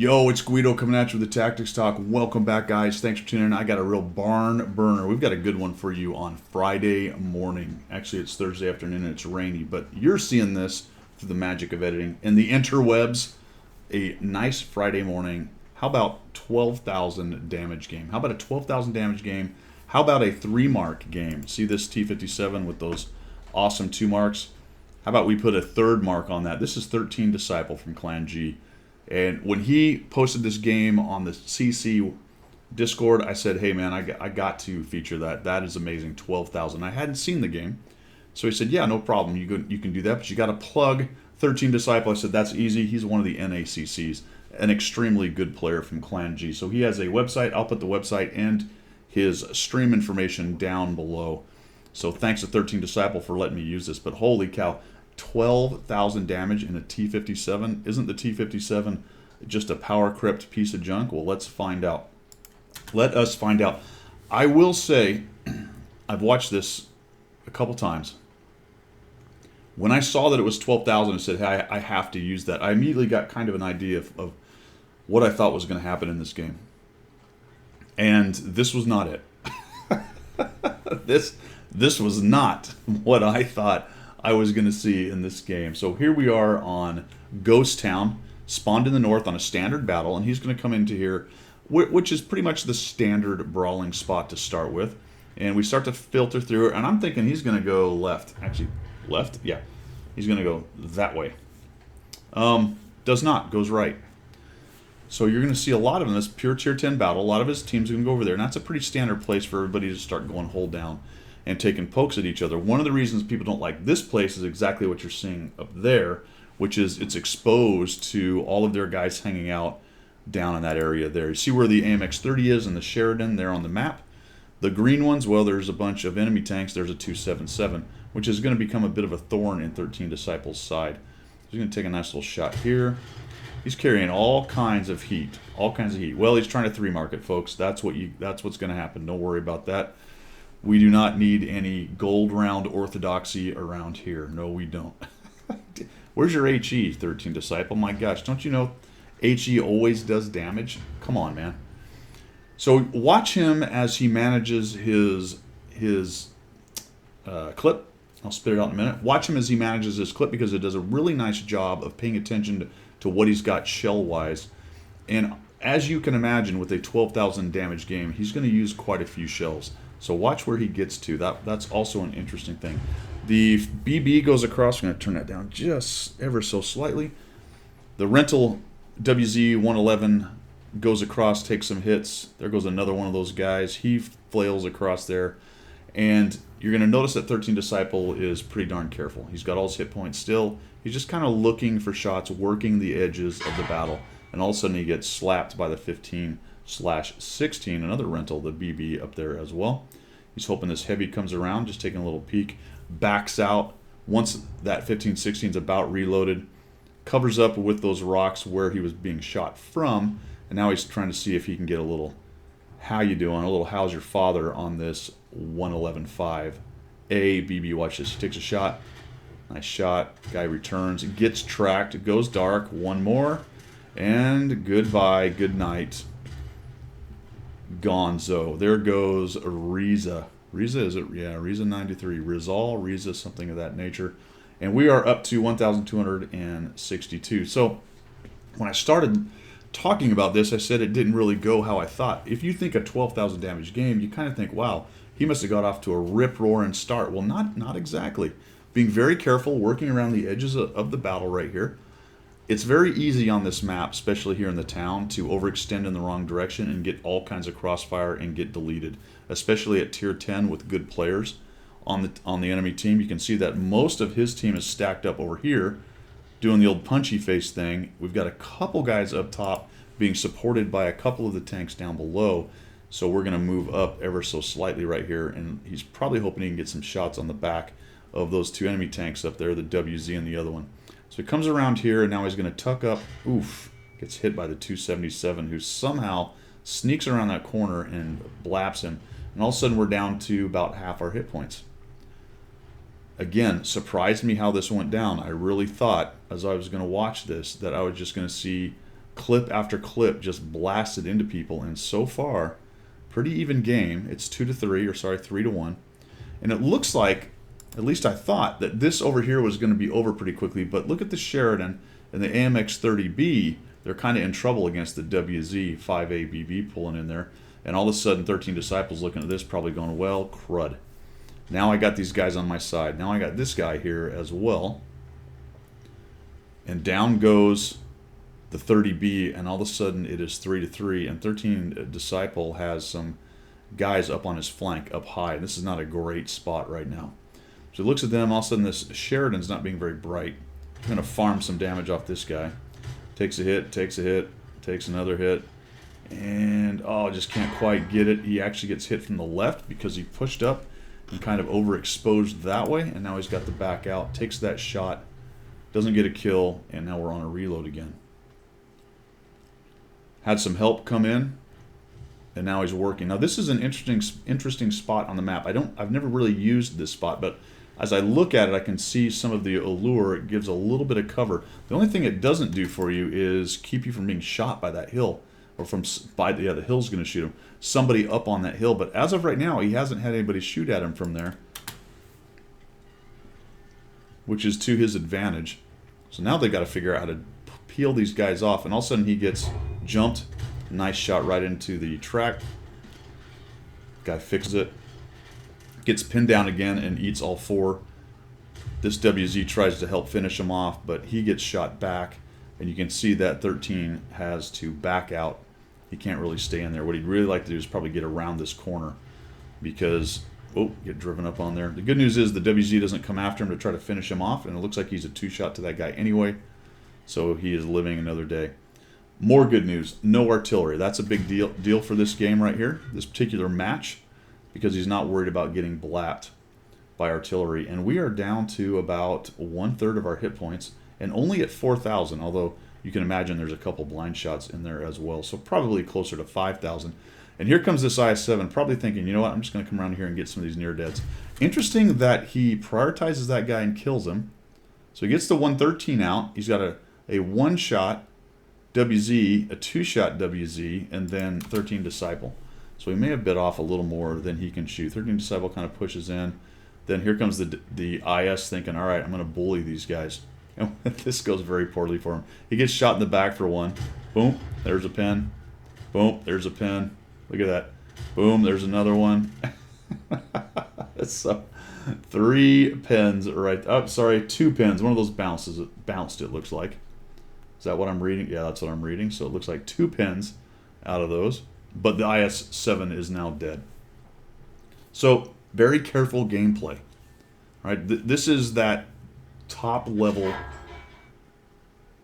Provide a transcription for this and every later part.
Yo, it's Guido coming at you with the Tactics Talk. Welcome back, guys. Thanks for tuning in. I got a real barn burner. We've got a good one for you on Friday morning. Actually, it's Thursday afternoon and it's rainy, but you're seeing this through the magic of editing. In the interwebs, a nice Friday morning. How about 12,000 damage game? How about a 12,000 damage game? How about a 3-mark game? See this T57 with those awesome 2 marks? How about we put a 3rd mark on that? This is 13 Disciple from Clan G. And when he posted this game on the CC Discord, I said, hey man, I got to feature that. That is amazing, 12,000. I hadn't seen the game. So he said, yeah, no problem. You can do that, but you got to plug 13 Disciple. I said, that's easy. He's one of the NACCs, an extremely good player from Clan G. So he has a website. I'll put the website and his stream information down below. So thanks to 13 Disciple for letting me use this. But holy cow, 12,000 damage in a T57. Isn't the T57 just a power crypt piece of junk? Well, let's find out. Let us find out. I will say, I've watched this a couple times. When I saw that it was 12,000 and said, hey, I have to use that, I immediately got kind of an idea of what I thought was going to happen in this game. And this was not it. This was not what I thought I was going to see in this game. So here we are on Ghost Town, spawned in the north on a standard battle, and he's going to come into here, which is pretty much the standard brawling spot to start with. And we start to filter through it, and I'm thinking he's going to go left. Actually, left? Yeah. He's going to go that way. Does not. Goes right. So you're going to see a lot of in this pure tier 10 battle. A lot of his teams are going to go over there, and that's a pretty standard place for everybody to start going hold down and taking pokes at each other. One of the reasons people don't like this place is exactly what you're seeing up there, which is it's exposed to all of their guys hanging out down in that area there. You see where the AMX-30 is and the Sheridan there on the map? The green ones, well, there's a bunch of enemy tanks. There's a 277, which is going to become a bit of a thorn in 13 Disciples' side. He's going to take a nice little shot here. He's carrying all kinds of heat. All kinds of heat. Well, he's trying to 3-mark it, folks. That's what's going to happen. Don't worry about that. We do not need any gold round orthodoxy around here. No, we don't. Where's your HE, 13 Disciple? My gosh, don't you know HE always does damage? Come on, man. So watch him as he manages his clip. I'll spit it out in a minute. Watch him as he manages his clip because it does a really nice job of paying attention to what he's got shell-wise. And as you can imagine, with a 12,000 damage game, he's going to use quite a few shells. So watch where he gets to. That's also an interesting thing. The BB goes across. I'm going to turn that down just ever so slightly. The rental WZ-111 goes across, takes some hits. There goes another one of those guys. He flails across there. And you're going to notice that 13 Disciple is pretty darn careful. He's got all his hit points still. He's just kind of looking for shots, working the edges of the battle. And all of a sudden he gets slapped by the 15/16, another rental, the BB up there as well. He's hoping this heavy comes around, just taking a little peek. Backs out. Once that 15/16 is about reloaded, covers up with those rocks where he was being shot from. And now he's trying to see if he can get a little, how you doing, a little how's your father on this 111.5. BB, watch this. He takes a shot. Nice shot. Guy returns. It gets tracked. It goes dark. One more. And goodbye. Good night. Gonzo. There goes Riza. Riza, is it? Yeah, Riza 93. Rizal, Riza, something of that nature. And we are up to 1,262. So when I started talking about this, I said it didn't really go how I thought. If you think a 12,000 damage game, you kind of think, wow, he must have got off to a rip-roaring start. Well, not exactly. Being very careful, working around the edges of the battle right here. It's very easy on this map, especially here in the town, to overextend in the wrong direction and get all kinds of crossfire and get deleted, especially at tier 10 with good players on the enemy team. You can see that most of his team is stacked up over here doing the old punchy face thing. We've got a couple guys up top being supported by a couple of the tanks down below. So we're going to move up ever so slightly right here, and he's probably hoping he can get some shots on the back of those two enemy tanks up there, the WZ and the other one. So he comes around here, and now he's going to tuck up. Oof. Gets hit by the 277, who somehow sneaks around that corner and blaps him. And all of a sudden, we're down to about half our hit points. Again, surprised me how this went down. I really thought, as I was going to watch this, that I was just going to see clip after clip just blasted into people. And so far, pretty even game. It's 2-3, or sorry, 3-1. And it looks like, at least I thought, that this over here was going to be over pretty quickly. But look at the Sheridan and the AMX 30B. They're kind of in trouble against the WZ 5ABB pulling in there. And all of a sudden, 13 Disciples looking at this, probably going, well, crud. Now I got these guys on my side. Now I got this guy here as well. And down goes the 30B, and all of a sudden it is 3-3. And 13 Disciple has some guys up on his flank, up high. This is not a great spot right now. So he looks at them. All of a sudden this Sheridan's not being very bright. I'm going to farm some damage off this guy. Takes a hit, takes a hit, takes another hit. And, oh, just can't quite get it. He actually gets hit from the left because he pushed up and kind of overexposed that way. And now he's got the back out. Takes that shot. Doesn't get a kill. And now we're on a reload again. Had some help come in. And now he's working. Now this is an interesting spot on the map. I've never really used this spot, but as I look at it, I can see some of the allure. It gives a little bit of cover. The only thing it doesn't do for you is keep you from being shot by that hill, or the hill's going to shoot him. Somebody up on that hill, but as of right now, he hasn't had anybody shoot at him from there, which is to his advantage. So now they've got to figure out how to peel these guys off, and all of a sudden he gets jumped. Nice shot right into the track. Guy fixes it. Gets pinned down again and eats all four. This WZ tries to help finish him off, but he gets shot back. And you can see that 13 has to back out. He can't really stay in there. What he'd really like to do is probably get around this corner because, oh, get driven up on there. The good news is the WZ doesn't come after him to try to finish him off, and it looks like he's a two-shot to that guy anyway. So he is living another day. More good news, no artillery. That's a big deal for this game right here, this particular match, because he's not worried about getting blapped by artillery. And we are down to about 1/3 of our hit points, and only at 4,000, although you can imagine there's a couple blind shots in there as well, so probably closer to 5,000. And here comes this IS-7, probably thinking, you know what, I'm just going to come around here and get some of these near-deads. Interesting that he prioritizes that guy and kills him. So he gets the 113 out. He's got a one-shot WZ, a two-shot WZ, and then 13 Disciple. So he may have bit off a little more than he can shoot. 13 Disciple kind of pushes in. Then here comes the IS thinking, all right, I'm going to bully these guys. And this goes very poorly for him. He gets shot in the back for one. Boom, there's a pin. Boom, there's a pin. Look at that. Boom, there's another one. So 3 pins right. Oh, sorry, 2 pins. One of those bounces. It bounced, it looks like. Is that what I'm reading? Yeah, that's what I'm reading. So it looks like 2 pins out of those. But the IS-7 is now dead. So very careful gameplay. Right? This is that top level,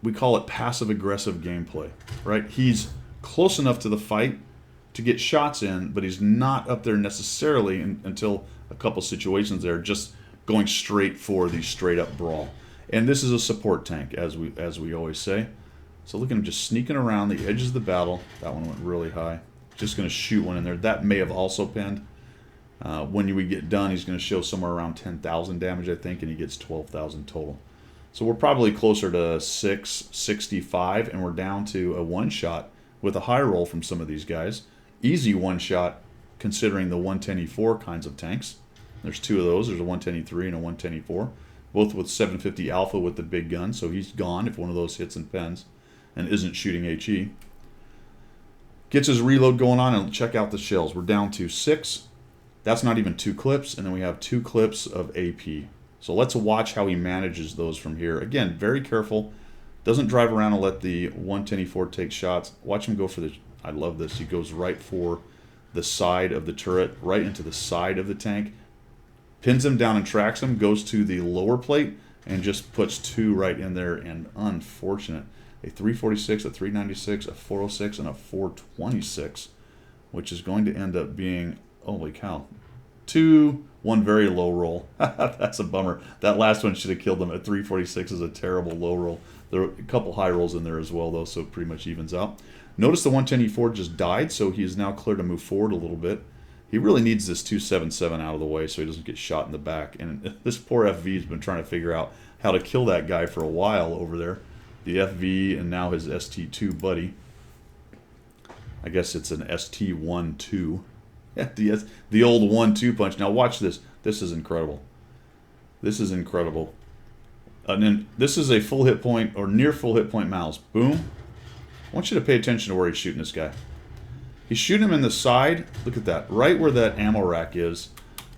we call it passive-aggressive gameplay. Right? He's close enough to the fight to get shots in, but he's not up there necessarily until a couple situations there, just going straight for the straight-up brawl. And this is a support tank, as we always say. So look at him just sneaking around the edges of the battle. That one went really high. Just going to shoot one in there. That may have also pinned. When we get done, he's going to show somewhere around 10,000 damage, I think, and he gets 12,000 total. So we're probably closer to 665, and we're down to a one-shot with a high roll from some of these guys. Easy one-shot, considering the 110E4 kinds of tanks. There's 2 of those. There's a 110E3 and a 110E4. Both with 750 Alpha with the big gun, so he's gone if one of those hits and pens and isn't shooting HE. Gets his reload going on, and check out the shells. We're down to 6. That's not even 2 clips, and then we have 2 clips of AP. So let's watch how he manages those from here. Again, very careful. Doesn't drive around and let the 110E4 take shots. Watch him go for the... I love this. He goes right for the side of the turret, right into the side of the tank. Pins him down and tracks him, goes to the lower plate, and just puts 2 right in there, and unfortunate. A 346, a 396, a 406, and a 426, which is going to end up being, holy cow, 2, 1 very low roll. That's a bummer. That last one should have killed him. A 346 is a terrible low roll. There are a couple high rolls in there as well, though, so it pretty much evens out. Notice the 110E4 just died, so he is now clear to move forward a little bit. He really needs this 277 out of the way so he doesn't get shot in the back. And this poor FV has been trying to figure out how to kill that guy for a while over there. the FV, and now his ST2 buddy. I guess it's an ST1-2. Yeah, the old 1-2 punch. Now watch this. This is incredible. This is incredible. And then this is a full hit point or near full hit point mouse. Boom. I want you to pay attention to where he's shooting this guy. He's shooting him in the side. Look at that. Right where that ammo rack is.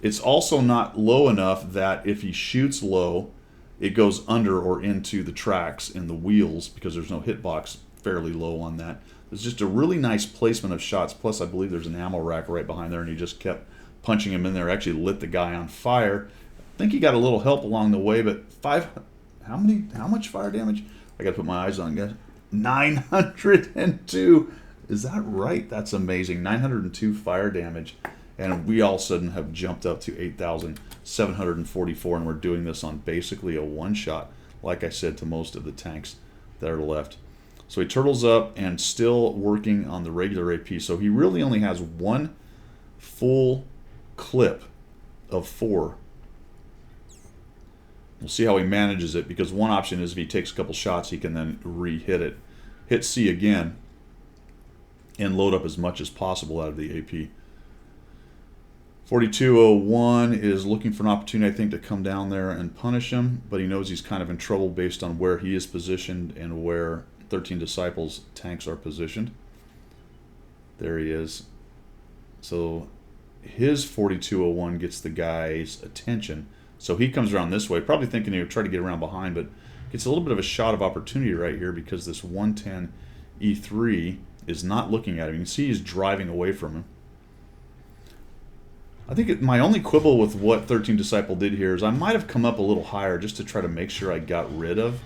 It's also not low enough that if he shoots low, it goes under or into the tracks and the wheels because there's no hitbox fairly low on that. It's just a really nice placement of shots. Plus, I believe there's an ammo rack right behind there, and he just kept punching him in there. Actually lit the guy on fire. I think he got a little help along the way, but how much fire damage? I got to put my eyes on, guys. 902. Is that right? That's amazing. 902 fire damage. And we all of a sudden have jumped up to 8,744, and we're doing this on basically a one-shot, like I said, to most of the tanks that are left. So he turtles up and still working on the regular AP. So he really only has one full clip of 4. We'll see how he manages it, because one option is if he takes a couple shots, he can then re-hit it. Hit C again and load up as much as possible out of the AP. 4201 is looking for an opportunity, I think, to come down there and punish him, but he knows he's kind of in trouble based on where he is positioned and where 13 Disciples tanks are positioned. There he is. So his 4201 gets the guy's attention. So he comes around this way, probably thinking he'll try to get around behind, but gets a little bit of a shot of opportunity right here because this 110 E3 is not looking at him. You can see he's driving away from him. I think my only quibble with what 13 Disciple did here is I might have come up a little higher just to try to make sure I got rid of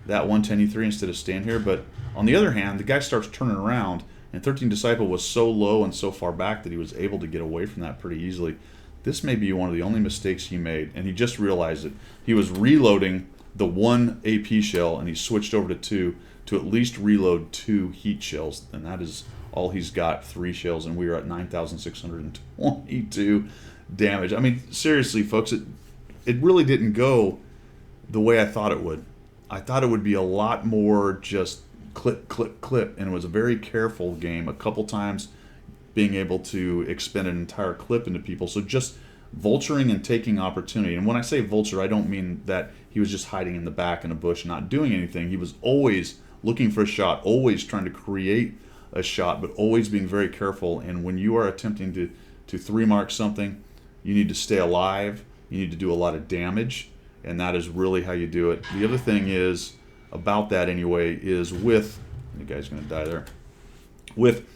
that 110 E3 instead of staying here. But on the other hand, the guy starts turning around, and 13 Disciple was so low and so far back that he was able to get away from that pretty easily. This may be one of the only mistakes he made, and he just realized it. He was reloading the 1 AP shell, and he switched over to 2 to at least reload 2 heat shells, and that is all he's got, 3 shells, and we are at 9,622 damage. I mean, seriously, folks, it really didn't go the way I thought it would. I thought it would be a lot more just clip, clip, clip, and it was a very careful game. A couple times being able to expend an entire clip into people. So just vulturing and taking opportunity. And when I say vulture, I don't mean that he was just hiding in the back in a bush not doing anything. He was always looking for a shot, always trying to create a shot, but always being very careful. And when you are attempting to 3-mark something, you need to stay alive. You need to do a lot of damage, and that is really how you do it. The other thing is, about that anyway, is with, the guy's going to die there, with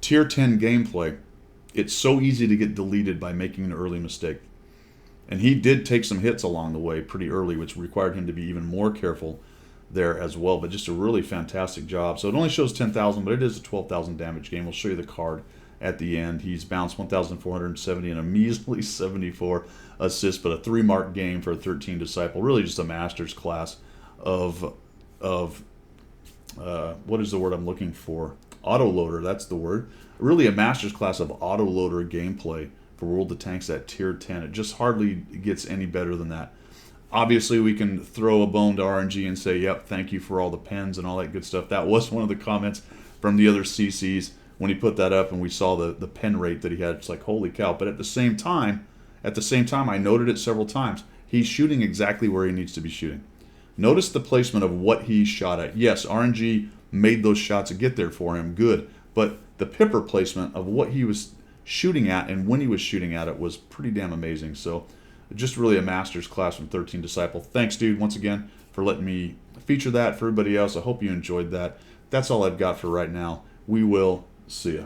Tier 10 gameplay, it's so easy to get deleted by making an early mistake. And he did take some hits along the way pretty early, which required him to be even more careful there as well. But just a really fantastic job. So it only shows 10,000, but it is a 12,000 damage game. We'll show you the card at the end. He's bounced 1,470 and a measly 74 assists, but a 3-mark game for a 13 Disciple. Really just a master's class of what is the word I'm looking for? Autoloader, that's the word. Really a master's class of autoloader gameplay for World of Tanks at Tier 10. It just hardly gets any better than that. Obviously, we can throw a bone to RNG and say, yep, thank you for all the pens and all that good stuff. That was one of the comments from the other CCs when he put that up and we saw the pen rate that he had. It's like, holy cow. But at the same time, I noted it several times. He's shooting exactly where he needs to be shooting. Notice the placement of what he shot at. Yes, RNG made those shots to get there for him, good. But the pipper placement of what he was shooting at and when he was shooting at it was pretty damn amazing. So just really a master's class from 13 Disciple. Thanks, dude, once again, for letting me feature that for everybody else. I hope you enjoyed that. That's all I've got for right now. We will see ya.